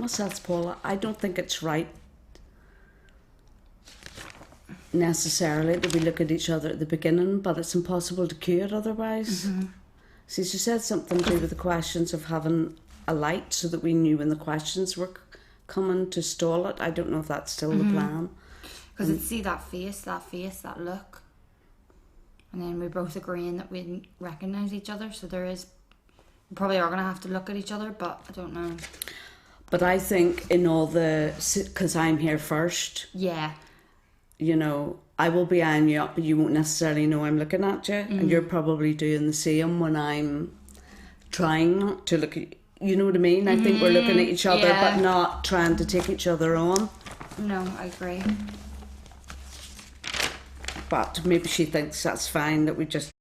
myself, Paula, I don't think it's right necessarily that we look at each other at the beginning, but it's impossible to cue it otherwise. See, she said something to do with the questions of having a light so that we knew when the questions were coming to stall it. I don't know if that's still the plan. Because it's see that face, that look. And then we're both agreeing that we didn't recognise each other, so we probably are going to have to look at each other, but I don't know. But I think in all because I'm here first. Yeah. You know, I will be eyeing you up, but you won't necessarily know I'm looking at you. And you're probably doing the same when I'm trying not to look at you. You know what I mean? I think we're looking at each other, but not trying to take each other on. No, I agree. But maybe she thinks that's fine, that we just...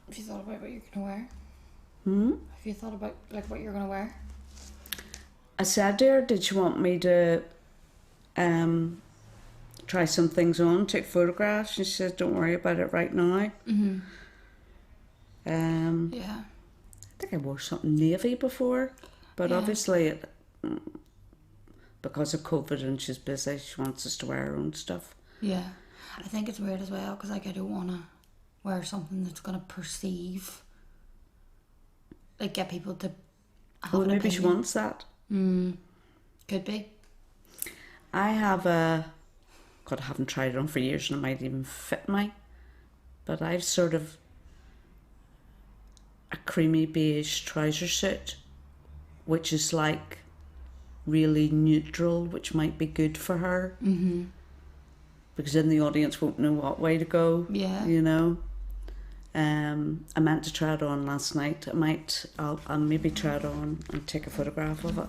Have you thought about what you're going to wear? Have you thought about like what you're going to wear? I said to her, did she want me to try some things on, take photographs? And she said, don't worry about it right now. Yeah. I think I wore something navy before, but obviously because of COVID and she's busy, she wants us to wear her own stuff. Yeah. I think it's weird as well because like I don't want to wear something that's going to perceive, like get people to have an maybe opinion. she wants that. Could be. I have God, I haven't tried it on for years and it might even fit me, but I've sort of a creamy beige trouser suit, which is like really neutral, which might be good for her. Because then the audience won't know what way to go. Yeah. You know. I meant to try it on last night. I'll maybe try it on and take a photograph of it.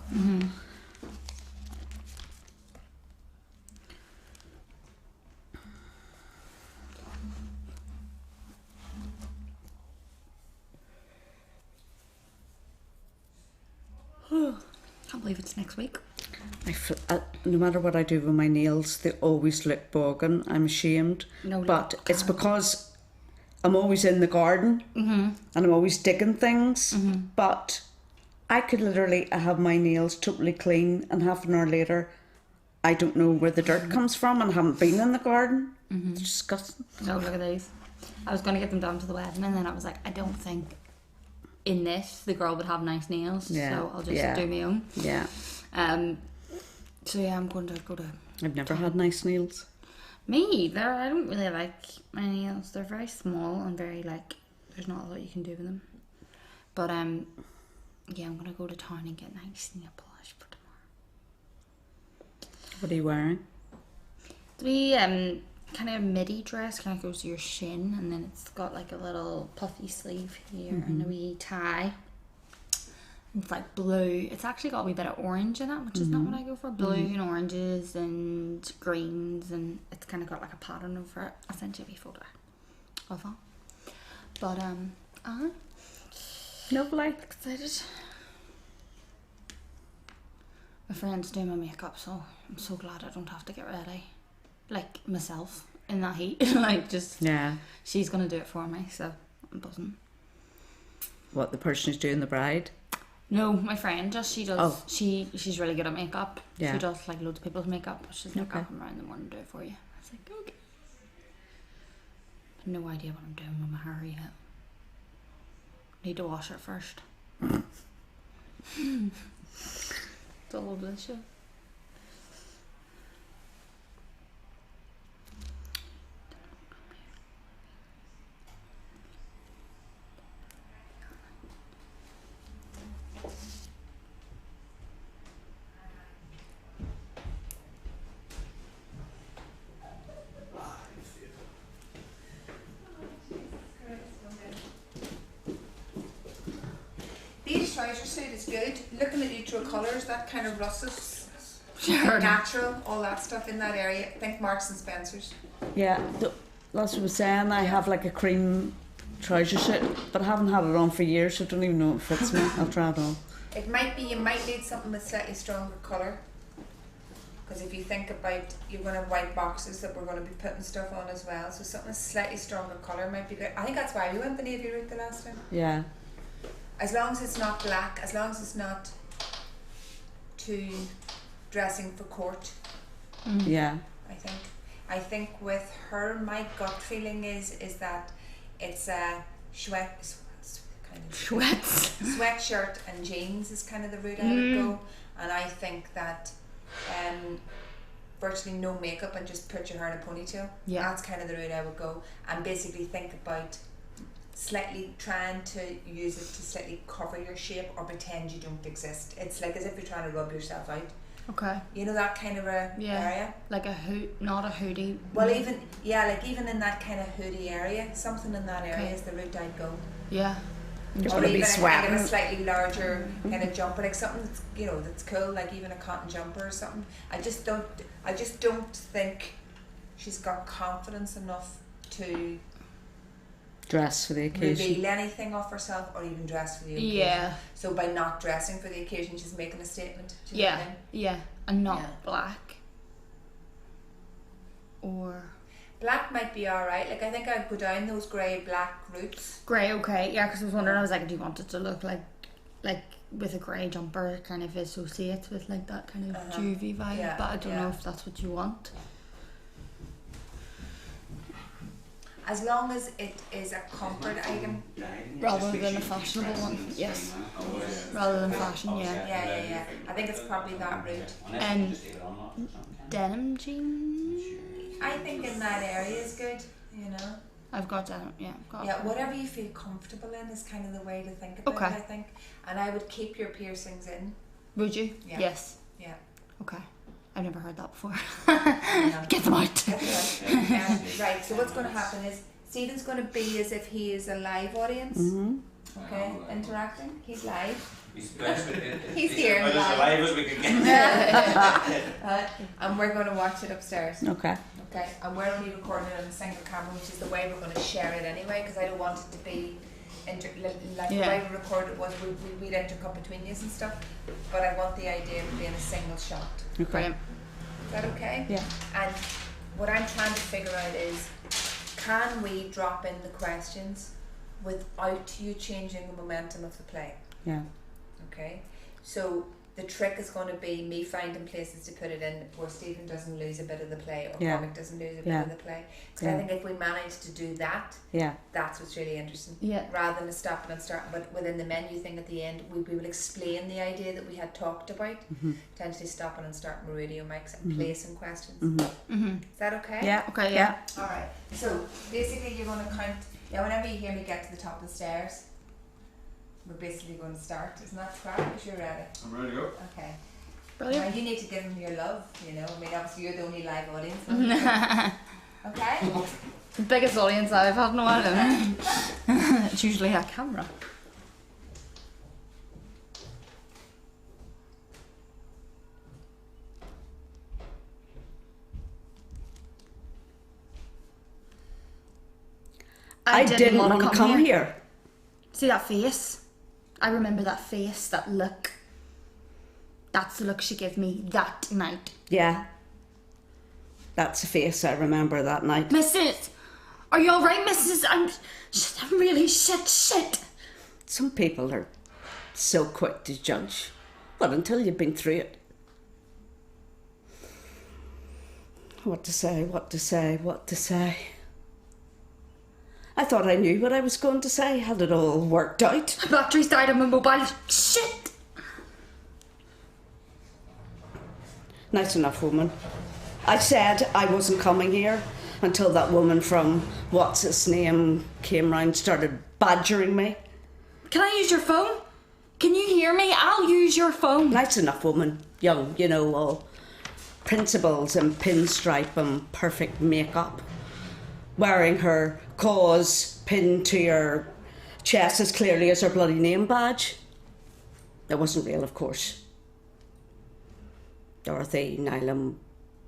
Can't believe it's next week. No matter what I do with my nails, they always look boggin. I'm ashamed. No, but it's because I'm always in the garden and I'm always digging things. But I could literally have my nails totally clean and half an hour later, I don't know where the dirt comes from and haven't been in the garden. It's disgusting. No, look at these. I was going to get them done to the wedding and then I was like, I don't think in this the girl would have nice nails, so I'll just do my own. Yeah. So yeah, I'm going to go to... I've never had nice nails. Me either. I don't really like my nails. They're very small and very like, there's not a lot you can do with them. But yeah, I'm going to go to town and get nice nail polish for tomorrow. What are you wearing? The kind of midi dress, kind of goes to your shin, and then it's got like a little puffy sleeve here and a wee tie. It's like blue. It's actually got a wee bit of orange in it, which is not what I go for. Blue and oranges and greens, and it's kind of got like a pattern over it. I'll send you a wee photo of that. But Lovely. excited. My friend's doing my makeup, so I'm so glad I don't have to get ready, like myself in that heat. Like just she's gonna do it for me, so I'm buzzing. What, the person who's doing the bride? No, my friend she does. She's really good at makeup. Yeah. She does like loads of people's makeup. But she's like, Okay. I'll come around in the morning and do it for you. I was like, okay. I've no idea what I'm doing with my hair yet. Need to wash it first. It's all over the show. Beige trouser suit is good. Looking at neutral colours, that kind of russet, Sure. natural, all that stuff in that area. Think Marks and Spencer's. Yeah, that's what I was saying. I have like a cream trouser suit, but I haven't had it on for years, so I don't even know if it fits me. I'll try it on. It might be, you might need something with slightly stronger colour. Because if you think about, you're going to have white boxes that we're going to be putting stuff on as well. So something with slightly stronger colour might be good. I think that's why we went the navy route the last time. Yeah. As long as it's not black, as long as it's not too dressing for court, Yeah. I think with her, my gut feeling is that it's a sweatshirt and jeans is kind of the route I would go, and I think that virtually no makeup and just put your hair in a ponytail. Yeah. That's kind of the route I would go, and basically think about slightly trying to use it to slightly cover your shape or pretend you don't exist. It's like as if you're trying to rub yourself out. Okay. You know, that kind of a area. Like not a hoodie. Well, even in that kind of hoodie area, something in that area is the route I'd go. Yeah. You're Or going to be even a kind sweating. of a slightly larger kind of jumper, like something that's, you know, that's cool, like even a cotton jumper or something. I just don't think she's got confidence enough to Dress for the occasion. reveal anything of herself or even dress for the occasion. Yeah. So by not dressing for the occasion, she's making a statement. Do you know what I mean? Yeah. And not Yeah. black. Or Black might be alright. Like I think I'd go down those grey black routes. grey, okay. Yeah, because I was wondering, I was like, do you want it to look like with a grey jumper, kind of associates with like that kind of juvie vibe, Yeah, but I don't yeah. know if that's what you want. As long as it is a comfort item. Rather than a fashionable one, yes. Rather than fashion, yeah. Yeah. I think it's probably that route. And denim jeans. I think in that area is good, you know. I've got denim, yeah. Yeah, whatever you feel comfortable in is kind of the way to think about Okay. it, I think. And I would keep your piercings in. Would you? Yeah. Yes. Yeah. Okay. I've never heard that before. Yeah. Get them out. Right, so what's going to happen is Stephen's going to be as if he is a live audience. Okay, interacting. He's live. He's here As live. alive as we can get. And we're going to watch it upstairs. Okay. Okay, and we're only recording it on a single camera, which is the way we're going to share it anyway, because I don't want it to be like the way we recorded it was we'd intercut between you and stuff, but I want the idea of being a single shot. Okay. Brilliant. Is that okay? Yeah. And what I'm trying to figure out is, can we drop in the questions without you changing the momentum of the play? Yeah. Okay, so the trick is going to be me finding places to put it in where Stephen doesn't lose a bit of the play or Yeah. comic doesn't lose a bit Yeah. of the play. So Yeah. I think if we manage to do that, Yeah. that's what's really interesting. Yeah. Rather than stopping and starting, but within the menu thing at the end, we will explain the idea that we had talked about, potentially stopping and starting with radio mics and placing questions. Is that okay? Yeah. Okay, yeah. Alright, so basically you're going to count, whenever you hear me get to the top of the stairs, we're basically going to start. Isn't that correct? Because you're ready. I'm ready to go. Okay. Brilliant. Now you need to give them your love, you know. I mean, obviously you're the only live audience. Okay? The biggest audience I've had in a while. It's usually a camera. I didn't want to come here. See that face? I remember that face, that look. That's the look she gave me that night. Yeah. That's the face I remember that night. Mrs. Are you alright, Mrs.? I'm really shit. Some people are so quick to judge. But until you've been through it. What to say. I thought I knew what I was going to say. Had it all worked out. The battery's died on my mobile. Shit. Nice enough, woman. I said I wasn't coming here until that woman from what's his name came round, started badgering me. Can I use your phone? Can you hear me? I'll use your phone. Nice enough, woman. Young, you know, all principles and pinstripe and perfect makeup. Wearing her cause pinned to her chest as clearly as her bloody name badge. It wasn't real, of course. Dorothy Nylam,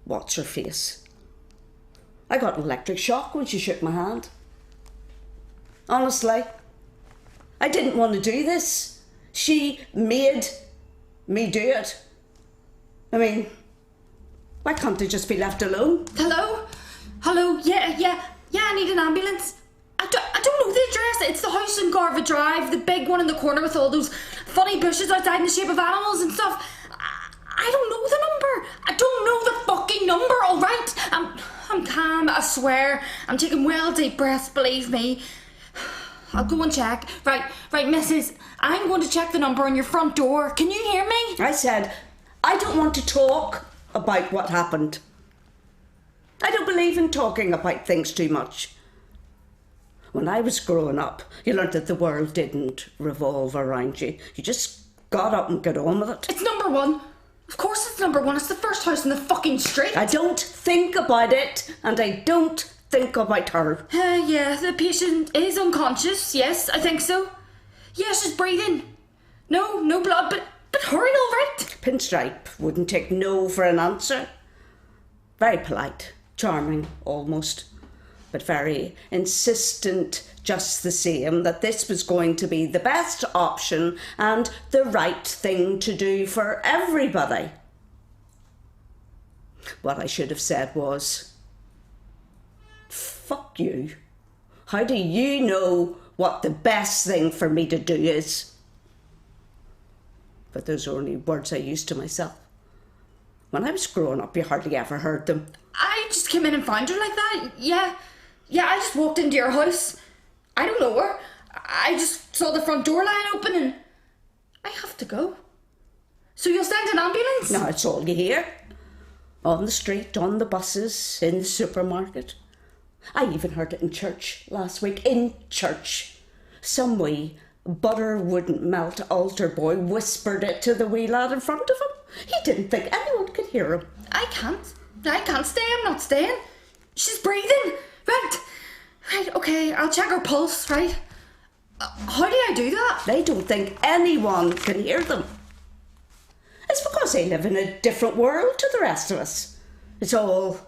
what's her face? I got an electric shock when she shook my hand. honestly. I didn't want to do this. She made me do it. I mean, why can't they just be left alone? Hello? Hello? Yeah, I need an ambulance. I don't know the address. It's the house in Garva Drive, the big one in the corner with all those funny bushes outside in the shape of animals and stuff. I don't know the number. I don't know the fucking number, alright? I'm calm, I swear. I'm taking well deep breaths, believe me. I'll go and check. Right, missus, I'm going to check the number on your front door. Can you hear me? I said, I don't want to talk about what happened. I don't believe in talking about things too much. When I was growing up, you learnt that the world didn't revolve around you. You just got up and got on with it. It's number one. Of course it's number one. It's the first house in the fucking street. I don't think about it, and I don't think about her. Yeah, the patient is unconscious. Yes, I think so. Yeah, she's breathing. No blood, but hurry, all right? Pinstripe wouldn't take no for an answer. Very polite, charming, almost, but very insistent just the same that this was going to be the best option and the right thing to do for everybody. What I should have said was, fuck you. How do you know what the best thing for me to do is? But those are only words I used to myself. When I was growing up, you hardly ever heard them. I just came in and found her like that. Yeah, I just walked into your house. I don't know her. I just saw the front door lying open and I have to go. So you'll send an ambulance? No, it's all you hear. On the street, on the buses, in the supermarket. I even heard it in church last week. In church. Some wee butter wouldn't melt altar boy whispered it to the wee lad in front of him. He didn't think anyone could hear him. I can't stay. I'm not staying. She's breathing. Right, okay, I'll check her pulse, right? How do I do that? They don't think anyone can hear them. It's because they live in a different world to the rest of us. It's all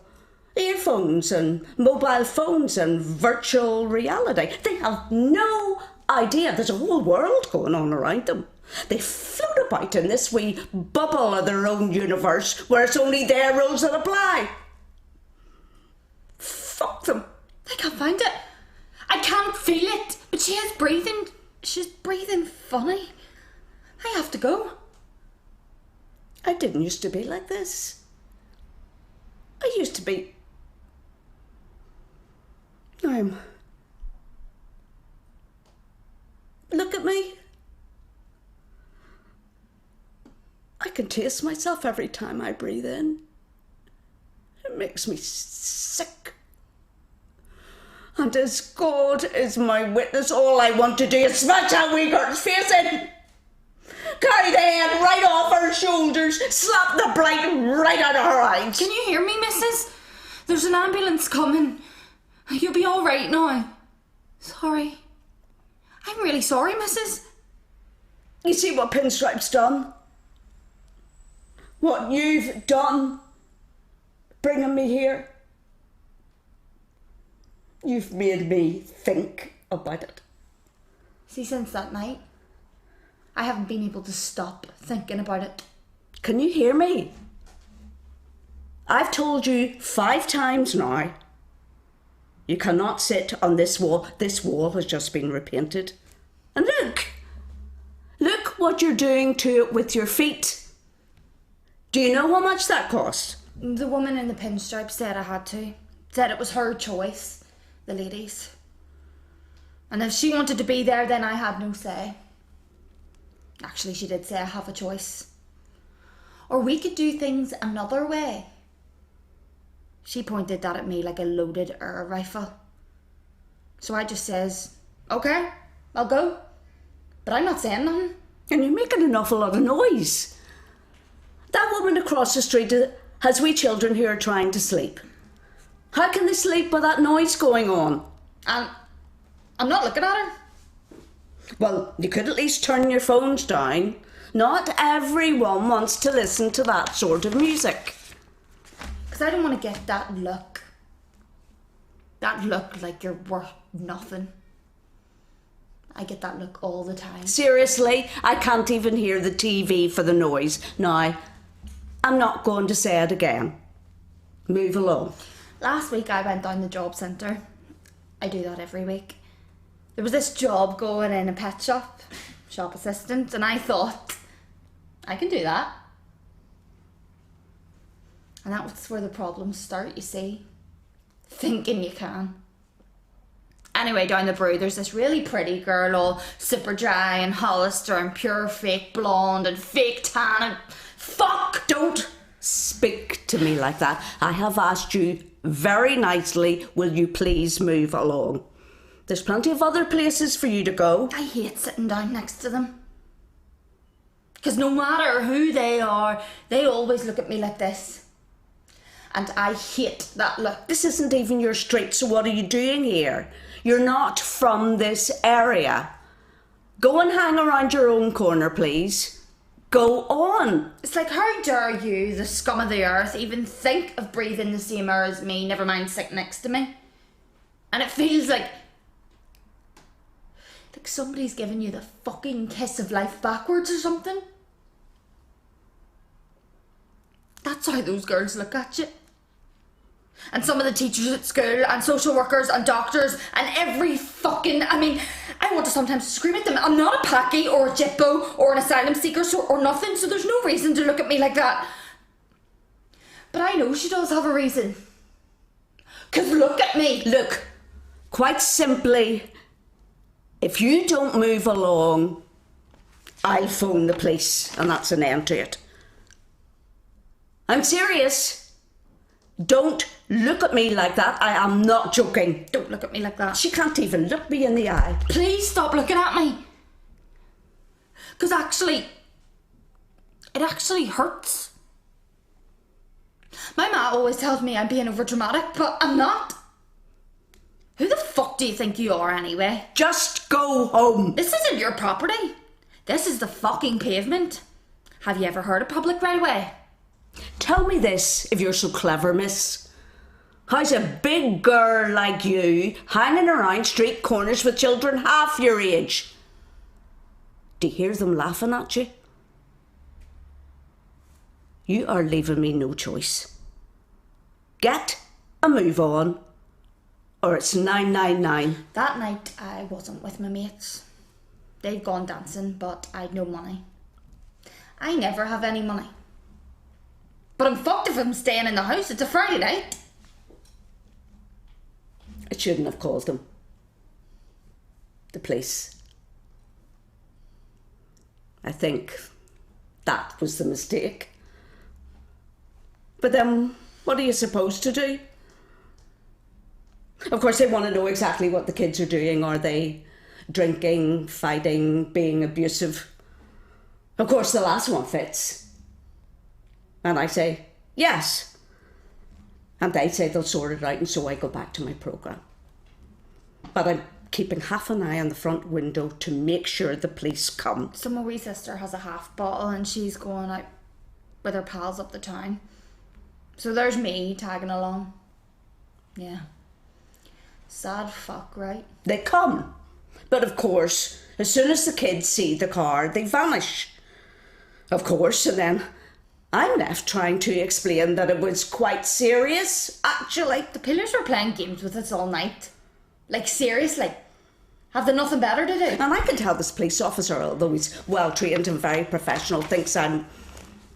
earphones and mobile phones and virtual reality. They have no idea there's a whole world going on around them. They float about in this wee bubble of their own universe where it's only their rules that apply. Fuck them. I can't find it. I can't feel it. But she is breathing. She's breathing funny. I have to go. I didn't used to be like this. I used to be... Look at me. I can taste myself every time I breathe in. It makes me sick. And as God is my witness, all I want to do is smash that wee girl's face in. Carry the hand right off her shoulders, slap the blight right out of her eyes. Can you hear me, missus? There's an ambulance coming. You'll be all right now. Sorry. I'm really sorry, missus. You see what Pinstripe's done? What you've done, bringing me here? You've made me think about it. See, since that night, I haven't been able to stop thinking about it. Can you hear me? I've told you 5 times now. You cannot sit on this wall. This wall has just been repainted. And look what you're doing to it with your feet. Do you know how much that cost? The woman in the pinstripe said I had to. Said it was her choice, the ladies. And if she wanted to be there, then I had no say. Actually, she did say I have a choice. Or we could do things another way. She pointed that at me like a loaded air rifle. So I just says, okay, I'll go. But I'm not saying nothing. And you're making an awful lot of noise. That woman across the street has wee children who are trying to sleep. How can they sleep with that noise going on? And I'm not looking at her. Well, you could at least turn your phones down. Not everyone wants to listen to that sort of music. Because I don't want to get that look. That look like you're worth nothing. I get that look all the time. Seriously, I can't even hear the TV for the noise. Now, I'm not going to say it again. Move along. Last week I went down the job centre. I do that every week. There was this job going in a pet shop assistant, and I thought, I can do that. And that's where the problems start, you see. Thinking you can. Anyway, down the brew, there's this really pretty girl, all super dry and Hollister and pure fake blonde and fake tan and fuck! Don't speak to me like that. I have asked you very nicely, will you please move along? There's plenty of other places for you to go. I hate sitting down next to them. Because no matter who they are, they always look at me like this. And I hate that look. This isn't even your street, so what are you doing here? You're not from this area. Go and hang around your own corner, please. Go on. It's like, how dare you, the scum of the earth, even think of breathing the same air as me, never mind sitting next to me. And it feels like somebody's giving you the fucking kiss of life backwards or something. That's how those girls look at you. And some of the teachers at school and social workers and doctors and every fucking... I mean, I want to sometimes scream at them. I'm not a packy or a jippo or an asylum seeker or nothing, so there's no reason to look at me like that. But I know she does have a reason. Because look at me. Look, quite simply, if you don't move along, I'll phone the police, and that's an end to it. I'm serious. Don't look at me like that. I am not joking. Don't look at me like that. She can't even look me in the eye. Please stop looking at me. Because actually, it actually hurts. My ma always tells me I'm being overdramatic, but I'm not. Who the fuck do you think you are anyway? Just go home. This isn't your property. This is the fucking pavement. Have you ever heard of public right away? Tell me this, if you're so clever, miss. How's a big girl like you hanging around street corners with children half your age? Do you hear them laughing at you? You are leaving me no choice. Get a move on, or it's 999. That night I wasn't with my mates. They'd gone dancing, but I'd no money. I never have any money. But I'm fucked if I'm staying in the house. It's a Friday night. I shouldn't have called them. The police. I think that was the mistake. But then, what are you supposed to do? Of course, they want to know exactly what the kids are doing. Are they drinking, fighting, being abusive? Of course, the last one fits. And I say, yes. And they say they'll sort it out, and so I go back to my programme. But I'm keeping half an eye on the front window to make sure the police come. So my wee sister has a half bottle and she's going out with her pals up the town. So there's me tagging along. Yeah. Sad fuck, right? They come. But of course, as soon as the kids see the car, they vanish. Of course, and then I'm left trying to explain that it was quite serious, actually. The pillars were playing games with us all night. Like, seriously. Have they nothing better to do? And I can tell this police officer, although he's well-trained and very professional, thinks I'm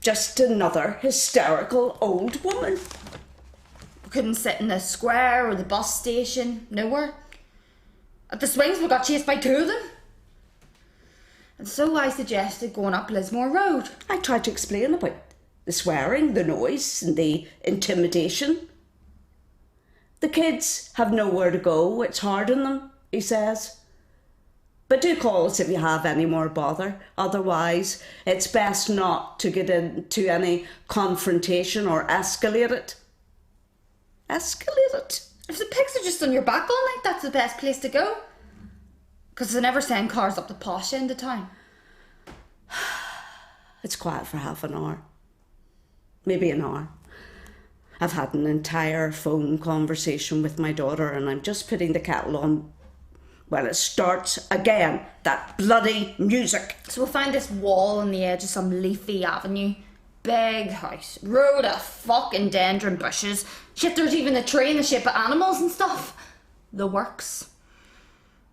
just another hysterical old woman. We couldn't sit in the square or the bus station. Nowhere. At the swings we got chased by two of them. And so I suggested going up Lismore Road. I tried to explain about the swearing, the noise and the intimidation. The kids have nowhere to go. It's hard on them, he says. But do call us if you have any more bother. Otherwise, it's best not to get into any confrontation or escalate it. Escalate it? If the pigs are just on your back all night, that's the best place to go. Because they never send cars up the posh end of town. It's quiet for half an hour. Maybe an hour. I've had an entire phone conversation with my daughter and I'm just putting the kettle on Well, it starts again, that bloody music. So we find this wall on the edge of some leafy avenue. Big house, road of fucking dendron bushes. Shit, there's even a tree in the shape of animals and stuff. The works.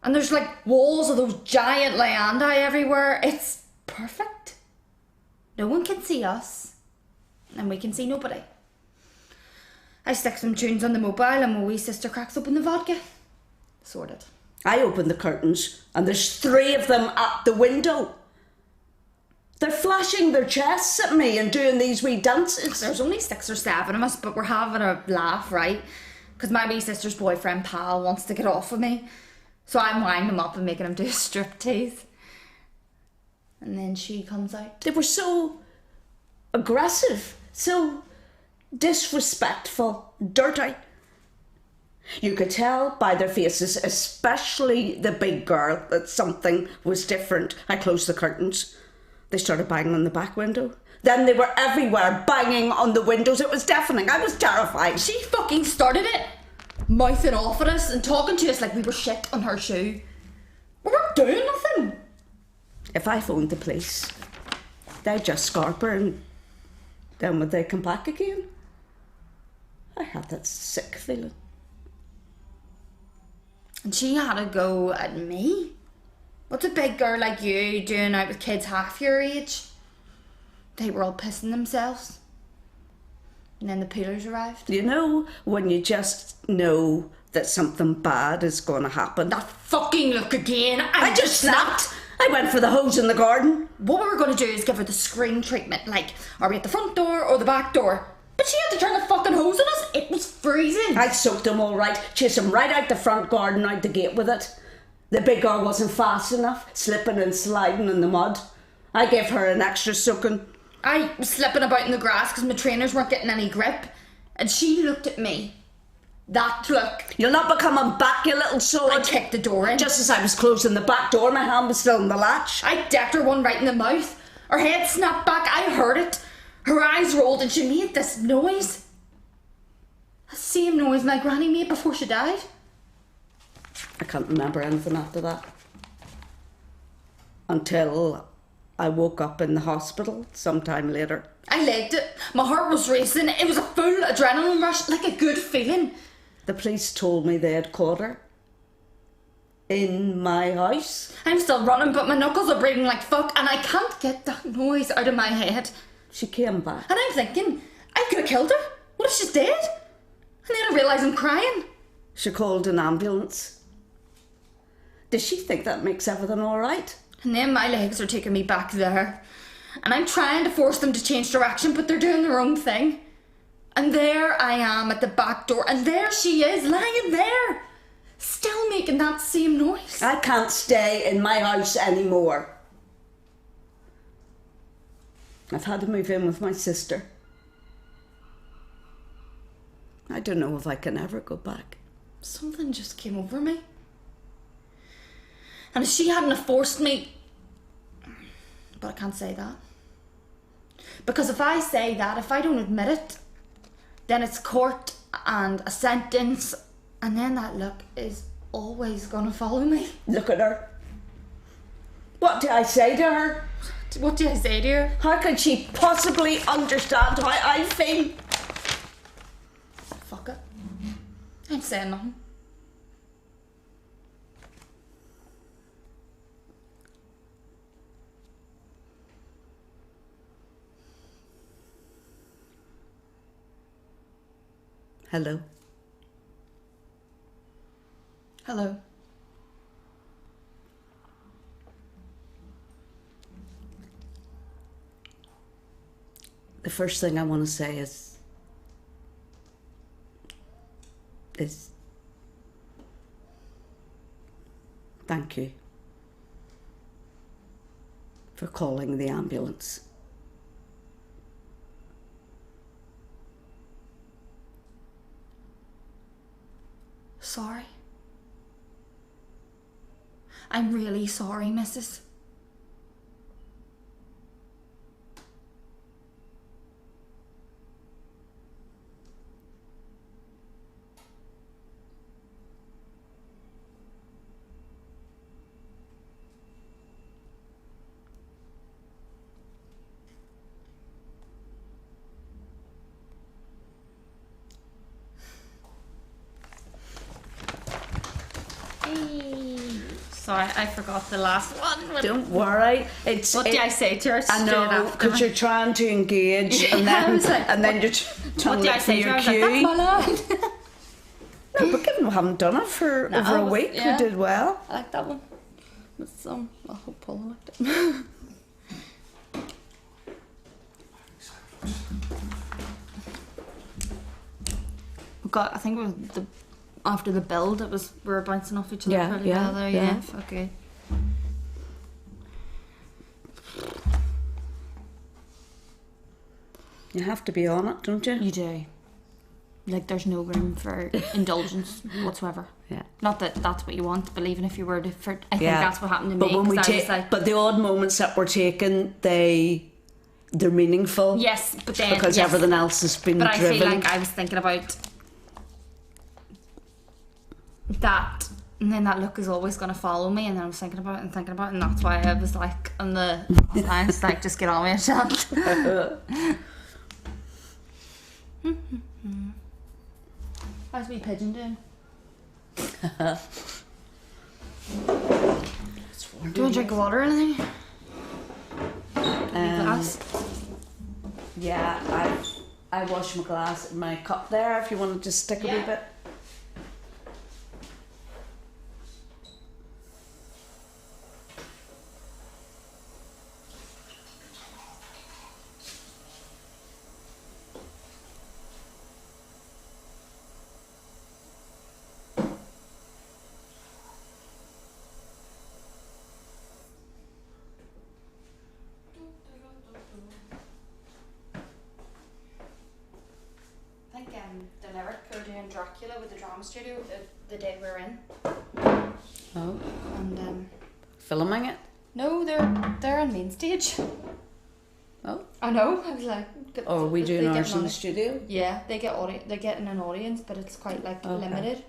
And there's like walls of those giant liandi everywhere. It's perfect. No one can see us, and we can see nobody. I stick some tunes on the mobile and my wee sister cracks open the vodka. Sorted. I open the curtains and there's 3 of them at the window. They're flashing their chests at me and doing these wee dances. There's only 6 or 7 of us, but we're having a laugh, right? Because my wee sister's boyfriend, pal, wants to get off of me. So I'm winding him up and making him do a striptease. And then she comes out. They were so aggressive, so disrespectful, dirty. You could tell by their faces, especially the big girl, that something was different. I closed the curtains. They started banging on the back window. Then they were everywhere, banging on the windows. It was deafening. I was terrified. She fucking started it, mouthing off at us and talking to us like we were shit on her shoe. We weren't doing nothing. If I phoned the police, they'd just scarp her and then would they come back again? I had that sick feeling. And she had a go at me. What's a big girl like you doing out with kids half your age? They were all pissing themselves. And then the peelers arrived. You know, when you just know that something bad is going to happen. That fucking look again. I just snapped. I went for the hose in the garden. What we were going to do is give her the screen treatment. Like, are we at the front door or the back door? But she had to turn the fucking hose on us. It was freezing. I soaked him all right. Chased him right out the front garden, out the gate with it. The big girl wasn't fast enough, slipping and sliding in the mud. I gave her an extra soaking. I was slipping about in the grass because my trainers weren't getting any grip. And she looked at me. That look. You'll not be coming back, you little sword. I kicked the door in. Just as I was closing the back door, my hand was still on the latch. I decked her one right in the mouth. Her head snapped back. I heard it. Her eyes rolled and she made this noise. The same noise my granny made before she died. I can't remember anything after that. Until I woke up in the hospital sometime later. I legged it. My heart was racing. It was a full adrenaline rush, like a good feeling. The police told me they had caught her. In my house. I'm still running, but my knuckles are breathing like fuck, and I can't get that noise out of my head. She came back. And I'm thinking, I could have killed her. What if she's dead? And then I realise I'm crying. She called an ambulance. Does she think that makes everything all right? And then my legs are taking me back there. And I'm trying to force them to change direction, but they're doing their own thing. And there I am at the back door, and there she is, lying there, still making that same noise. I can't stay in my house anymore. I've had to move in with my sister. I don't know if I can ever go back. Something just came over me. And if she hadn't have forced me... But I can't say that. Because if I say that, if I don't admit it, then it's court and a sentence, and then that look is always going to follow me. Look at her. What do I say to her? What do I say to her? How could she possibly understand how I feel? Fuck it. I'm saying nothing. Hello. Hello. The first thing I want to say is thank you for calling the ambulance. Sorry. I'm really sorry, Mrs. Sorry, I forgot the last one. Don't worry. It's What do I say to her? I know, because you're trying to engage, and I then was like, you're trying What to do I look for say to her? your I was like, cue. that's my line. No, but given we haven't done it for No, over a it was- week, yeah. we did well. I like that one. With I hope Paul liked it. We got. I think it was after the build. It was we were bouncing off each other Yeah, pretty yeah, well there. yeah. Yeah, felt good. You have to be on it, don't you? You do. Like, there's no room for indulgence whatsoever. Yeah. Not that that's what you want, but even if you were to, I think Yeah. that's what happened to But me. when we 'Cause I take, was like, but the odd moments that we're taking, they're meaningful. yes, but then Because yes, everything else has been But I driven. feel like I was thinking about that, and then that look is always going to follow me, and then I was thinking about it, and that's why I was like, on the times, like, just get on with it. How's me pigeon doing? Do you want to drink water or anything? Glass? Yeah, I wash my glass in my cup there if you want to just stick a wee bit. I think the lyric are doing Dracula with the drama studio the day we're in, Oh, and filming it. no, they're on main stage. Oh, I know. I was like, or are we they doing get ours in an the audi- studio? Yeah, they get they're getting an audience, but it's quite like Okay. limited.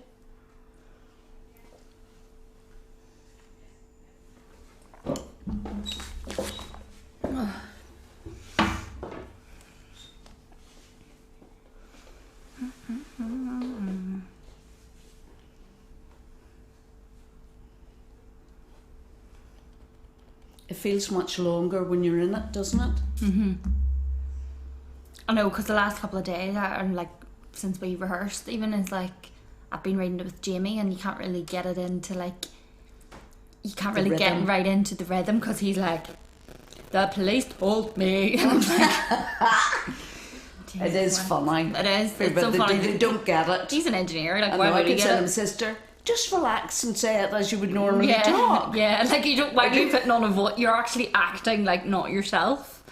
It feels much longer when you're in it, doesn't it? I know, because the last couple of days, and like since we rehearsed, even is like I've been reading it with Jamie, and you can't really get it into like you can't The really get rhythm. right into the rhythm because he's like, the police told me. And I'm like, It is Jesus, funny. It is. It's But so they, funny. they don't get it. He's an engineer. Like, I why know, I would he can say to get my it? sister, just relax and say it as you would normally Yeah, talk. yeah. Like you don't. Why are you putting on a voice? You're actually acting like not yourself.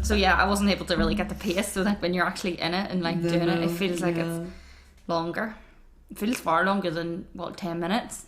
So yeah, I wasn't able to really get the pace. So like when you're actually in it and like doing it, it feels like it's longer. It feels far longer than 10 minutes.